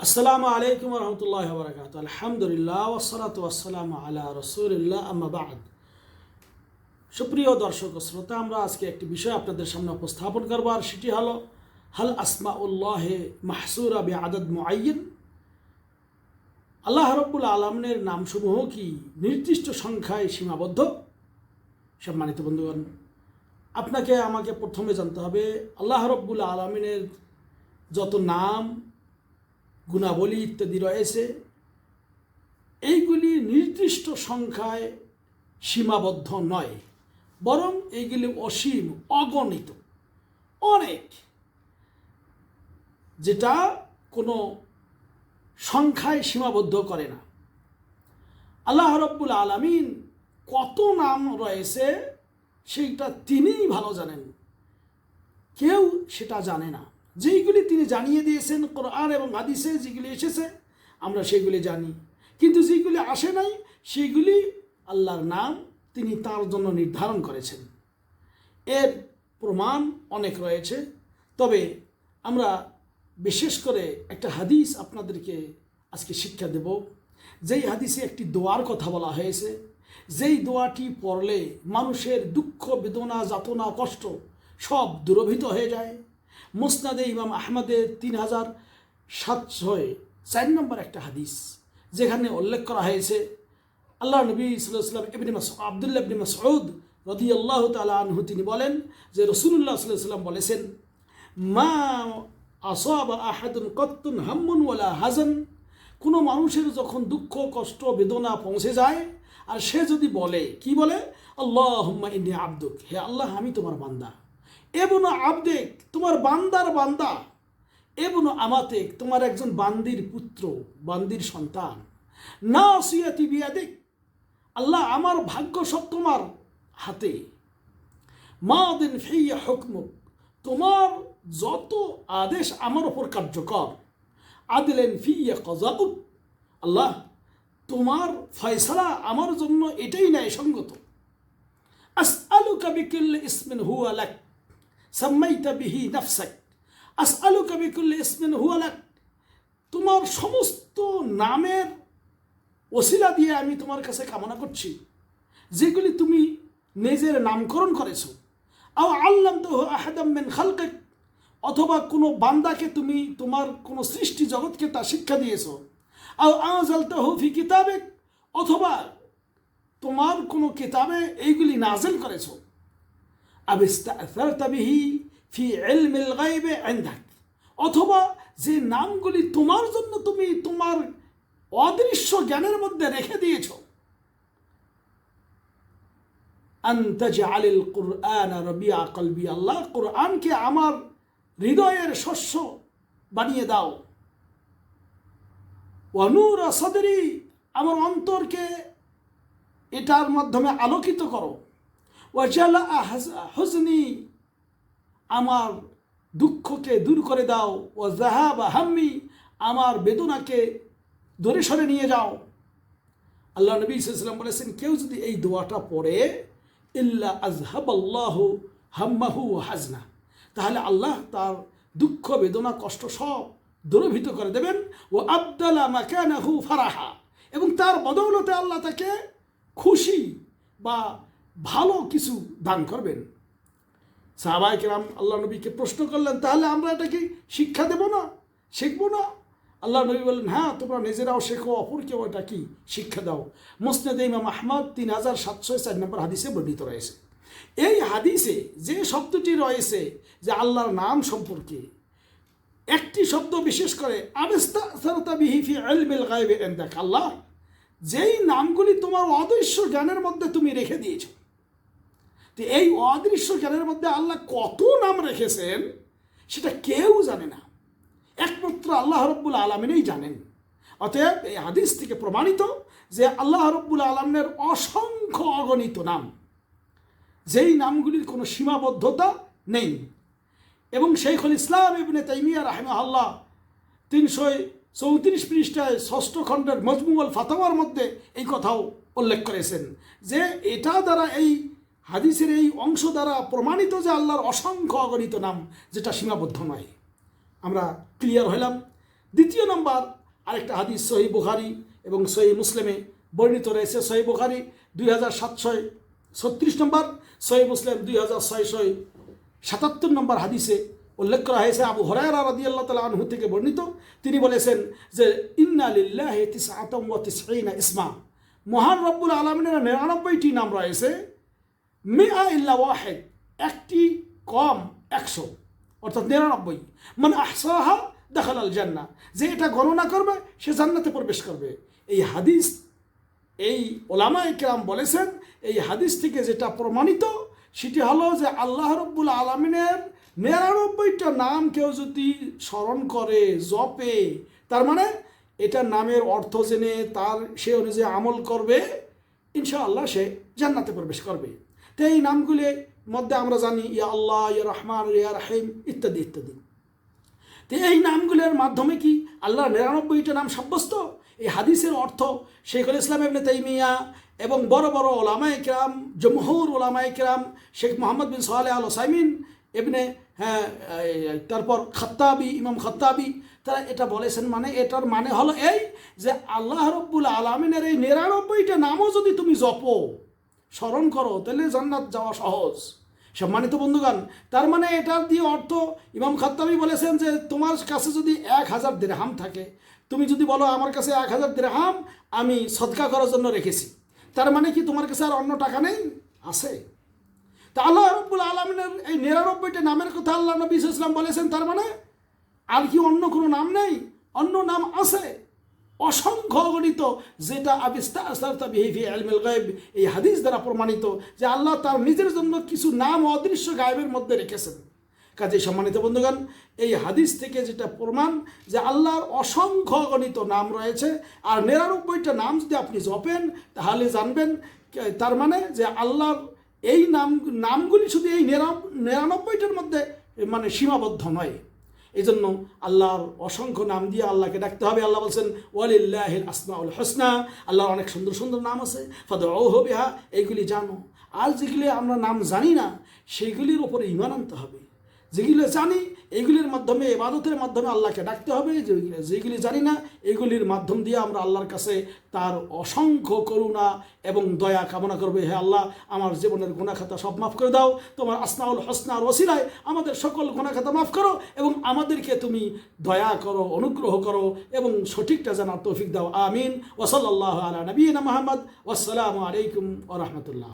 আসসালামু আলাইকুম রহমতুল্লাহ বরকাত। আলহামদুলিল্লাহ ওয়াসসালাতু ওয়াসসালামু আলা রাসূলিল্লাহ আম্মা বা'দ। সুপ্রিয় দর্শক ও শ্রোতা, আমরা আজকে একটি বিষয় আপনাদের সামনে উপস্থাপন করব, আর সেটি হলো হাল আসমাউল্লাহে মাহসুরা বিআদাদ মুআয়্যান। আল্লাহ রাব্বুল আলামিনের নামসমূহ কি নির্দিষ্ট সংখ্যায় সীমাবদ্ধ? সম্মানিত বন্ধুগণ, আপনাকে আমাকে প্রথমে জানতে হবে আল্লাহ রাব্বুল আলামিনের যত নাম, গুণাবলী ইত্যাদি রয়েছে, এইগুলি নির্দিষ্ট সংখ্যায় সীমাবদ্ধ নয়, বরং এইগুলি অসীম, অগণিত, অনেক, যেটা কোনো সংখ্যায় সীমাবদ্ধ করে না। আল্লাহ রাব্বুল আলামিন কত নাম রয়েছে সেইটা তিনিই ভালো জানেন, কেউ সেটা জানে না। যেইগুলি তিনি জানিয়ে দিয়েছেন কোরআন এবং হাদিসে, যেগুলি এসেছে আমরা সেগুলি জানি, কিন্তু যেগুলি আসে নাই সেইগুলি আল্লাহর নাম তিনি তার জন্য নির্ধারণ করেছেন। এর প্রমাণ অনেক রয়েছে, তবে আমরা বিশেষ করে একটা হাদিস আপনাদেরকে আজকে শিক্ষা দেব। যেই হাদিসে একটি দোয়ার কথা বলা হয়েছে, যেই দোয়াটি পড়লে মানুষের দুঃখ, বেদনা, যাতনা, কষ্ট সব দূরভূত হয়ে যায়। মুসনাদে ইমাম আহমদের 3704 নম্বর একটা হাদিস, যেখানে উল্লেখ করা হয়েছে আল্লাহ নবী সাল্লাল্লাহু আলাইহি ওয়াসাল্লাম আব্দুল্লাহ ইবনে মাসউদ রাদিয়াল্লাহু তাআলা আনহু তিনি বলেন যে রাসূলুল্লাহ সাল্লাল্লাহু আলাইহি ওয়াসাল্লাম বলেছেন, মা আসাবা আহাদুন কত্তুন হাম্মুন ওয়ালা হাজান। কোনো মানুষের যখন দুঃখ, কষ্ট, বেদনা পৌঁছে যায়, আর সে যদি বলে, কি বলে, আল্লাহুম্মা ইন্নী আবদুক, হে আল্লাহ আমি তোমার বান্দা, এবনো আবদেক, তোমার বান্দার বান্দা, এবনো আমাতেক, তোমার একজন বান্দির পুত্র, বান্দির সন্তান, নাসিয়াতি বিয়াদিক, আল্লাহ আমার ভাগ্য সব তোমার হাতে, মাদিন ফিয়া হুকমুক, তোমার যত আদেশ আমার ওপর কার্যকর, আদিলেন ফিয়া কযাউক, আল্লাহ তোমার ফয়সালা আমার জন্য এটাই ন্যায়সঙ্গত। আসআলুকা বিকুল্লি ইসমিন হুয়া লাক সাম্মাইতা বিহি নাফসাক, আসআলুকা বিকুল্লি ইসমিন হুয়া লাক, তোমার সমস্ত নামের ওসিলা দিয়ে আমি তোমার কাছে কামনা করছি যেগুলি তুমি নিজের নামকরণ করেছো। আও আল্লামতাহু আহাদাম মিন খালকিক, অথবা কোনো বান্দাকে তুমি তোমার কোনো সৃষ্টি জগৎকে তা শিক্ষা দিয়েছো। আও আনজালতাহু ফি কিতাবিক, অথবা তোমার কোনো কিতাবে এইগুলি নাযিল করেছো। আবিস্তাআসারতা বিহি ফি ইলমিল গায়বি ইনদাক, অথবা যে নামগুলি তোমার জন্য তুমি তোমার অদৃশ্য জ্ঞানের মধ্যে রেখে দিয়েছ। আন তাজআলিল কুরআনা রাবিআ কলবি, আল্লাহ কোরআনকে আমার হৃদয়ের শস্য বানিয়ে দাও। ওয়া নূরা সাদরি, আমার অন্তরকে এটার মাধ্যমে আলোকিত করো। ওয়া জালাআ হুজনি, আমার দুঃখকে দূর করে দাও। ওয়া যাহাবা হাম্মি, আমার বেদনাকে ধরে সরে নিয়ে যাও। আল্লাহ নবী সাল্লাল্লাহু আলাইহি ওয়াসাল্লাম বলেছেন, কেউ যদি এই দোয়াটা পড়ে, ইল্লা আযহাবাল্লাহু হাম্মাহু ওয়া হাজনা, তাহলে আল্লাহ তার দুঃখ, বেদনা, কষ্ট সব দূরীভূত করে দেবেন। ও আবদালা মাকানাহু ফারাহা, এবং তার বদৌলতে আল্লাহ তাকে খুশি বা ভালো কিছু দান করবেন। সাহাবায়ে কেরাম আল্লাহ নবীকে প্রশ্ন করলেন, তাহলে আমরা এটা কি শিক্ষা দেব না, শিখবো না? আল্লাহ নবী বললেন, হ্যাঁ, তোমরা নিজেরাও শেখো, অপরকেও এটা কি শিক্ষা দাও। মুসনাদে ইমাম আহমদ 3704 নম্বর হাদিসে বর্ণিত রয়েছে। এই হাদিসে যে শব্দটি রয়েছে যে আল্লাহর নাম সম্পর্কে, একটি শব্দ বিশেষ করে আবিস্তাআসারতা বিহি ফি ইলমিল গায়বি ইনদাক, আল্লাহ যেই নামগুলি তোমার অদৃশ্য জ্ঞানের মধ্যে তুমি রেখে দিয়েছো। তো এই অদৃশ্য জ্ঞানের মধ্যে আল্লাহ কত নাম রেখেছেন সেটা কেউ জানে না, একমাত্র আল্লাহ রাব্বুল আলামিনই জানেন। অতএব এই হাদিস থেকে প্রমাণিত যে আল্লাহ রাব্বুল আলামিনের অসংখ্য অগণিত নাম, যেই নামগুলির কোনো সীমাবদ্ধতা নেই। এবং শাইখুল ইসলাম ইবনে তাইমিয়া রাহিমাহুল্লাহ 334 পৃষ্ঠায় 6ষ্ঠ খণ্ডের মজমুউল ফাতাওয়ার মধ্যে এই কথাও উল্লেখ করেছেন যে এটা দ্বারা, এই হাদিসের এই অংশ দ্বারা প্রমাণিত যে আল্লাহর অসংখ্য অগণিত নাম, যেটা সীমাবদ্ধ নয়। আমরা ক্লিয়ার হইলাম দ্বিতীয় নম্বর আরেকটা হাদিস সহিহ বুখারী এবং সহিহ মুসলিমে বর্ণিত রয়েছে। সহিহ বুখারী 2736 নম্বর, সহিহ মুসলিম 2677 নম্বর হাদিসে উল্লেখ করা হয়েছে। আবু হুরায়রা রাদিয়াল্লাহু তাআলা আনহু থেকে বর্ণিত, তিনি বলেছেন যে ইন্না লিল্লাহি তিসআতাম ওয়া তিসঈনা ইসমা, মহান রব্বুল আলামিনের 99টি নাম রয়েছে, মিআ ইল্লা ওয়াহিদ, একটি কম 100, অর্থাৎ 99। মানে আহসাহা দাখালাল জান্নাহ, যে এটা গণনা করবে সে জান্নাতে প্রবেশ করবে। এই হাদিস, এই ওলামায়ে কেরাম বলেছেন, এই হাদিস থেকে যেটা প্রমাণিত সেটি হলো যে আল্লাহ রব্বুল আলামিনের 99টা নাম কেউ যদি স্মরণ করে, জপে, তার মানে এটা নামের অর্থ জেনে তার সে অনুযায়ী আমল করবে, ইনশাআল্লাহ সে জান্নাতে প্রবেশ করবে। তো এই নামগুলির মধ্যে আমরা জানি ইয়া আল্লাহ, ইয়া রহমান, ইয়া রাহিম ইত্যাদি ইত্যাদি। তো এই নামগুলোর মাধ্যমে কি আল্লাহর 99টা নাম সাব্যস্ত? এই হাদিসের অর্থ শেখুল ইসলাম ইবনে তাইমিয়া এবং বড় বড় ওলামায়ে কেরাম, জমহুর ওলামায়ে কেরাম, শেখ মোহাম্মদ বিন সালেহ আল উসাইমিন ইবনে তারপর খাত্তাবি, ইমাম খাত্তাবি, তারা এটা বলেছেন। মানে এটার মানে হলো এই যে আল্লাহ রব্বুল আলামিনের এই 99টা নামও যদি তুমি জপো, স্মরণ করো, তাহলে জান্নাত যাওয়া সহজ। সম্মানিত বন্ধুগণ, তার মানে এটার দিয়ে অর্থ ইমাম খাত্তাবি বলেছেন যে তোমার কাছে যদি 1000 দিরহাম থাকে, তুমি যদি বলো আমার কাছে 1000 দিরহাম আমি সদকা করার জন্য রেখেছি, তার মানে কি তোমার কাছে আর অন্য টাকা নেই? আছে। তা আল্লাহ রব্বুল আলামিনের এই 99টা নামের কথা আল্লাহ নবী সাল্লাল্লাহু আলাইহি ওয়াসাল্লাম বলেছেন, তার মানে আর কি অন্য কোনো নাম নেই? অন্য নাম আছে অসংখ্য গণিত, যেটা আবিস্তারতা বিহি ফি ইলমিল গায়ব, এই হাদিস দ্বারা প্রমাণিত যে আল্লাহ তার নিজের জন্য কিছু নাম অদৃশ্য গায়বের মধ্যে রেখেছেন। কাজে সম্মানিত বন্ধুগণ, এই হাদিস থেকে যেটা প্রমাণ যে আল্লাহর অসংখ্য গণিত নাম রয়েছে, আর 99টা নাম যদি আপনি জপেন তাহলে জানবেন তার মানে যে আল্লাহর এই নামগুলি শুধু এই 99টার মধ্যে মানে সীমাবদ্ধ নয়। এই জন্য আল্লাহর অসংখ্য নাম দিয়ে আল্লাহকে ডাকতে হবে। আল্লাহ বলছেন ওয়ালিল্লাহিল আসমাউল হুসনা, আল্লাহর অনেক সুন্দর সুন্দর নাম আছে, ফাদউহু বিহা, এইগুলি জানো। আর যেগুলি আমরা নাম জানি না সেইগুলির উপরে ঈমান আনতে হবে। যেগুলো জানি এইগুলির মাধ্যমে, ইবাদতের মাধ্যমে আল্লাহকে ডাকতে হবে। যেগুলি জানি না এগুলির মাধ্যম দিয়ে আমরা আল্লাহর কাছে তার অসংখ্য করুণা এবং দয়া কামনা করবে। হে আল্লাহ, আমার জীবনের গুনাহ খাতা সব মাফ করে দাও, তোমার আসমাউল হুসনার ওসিলায় আমাদের সকল গুনাহ খাতা মাফ করো এবং আমাদেরকে তুমি দয়া করো, অনুগ্রহ করো এবং সঠিকটা জানার তৌফিক দাও। আমিন। ওয়া সাল্লাল্লাহু আলা নবিয়িনা মুহাম্মদ। ওয়াসসালামু আলাইকুম ওয়া রাহমাতুল্লাহ।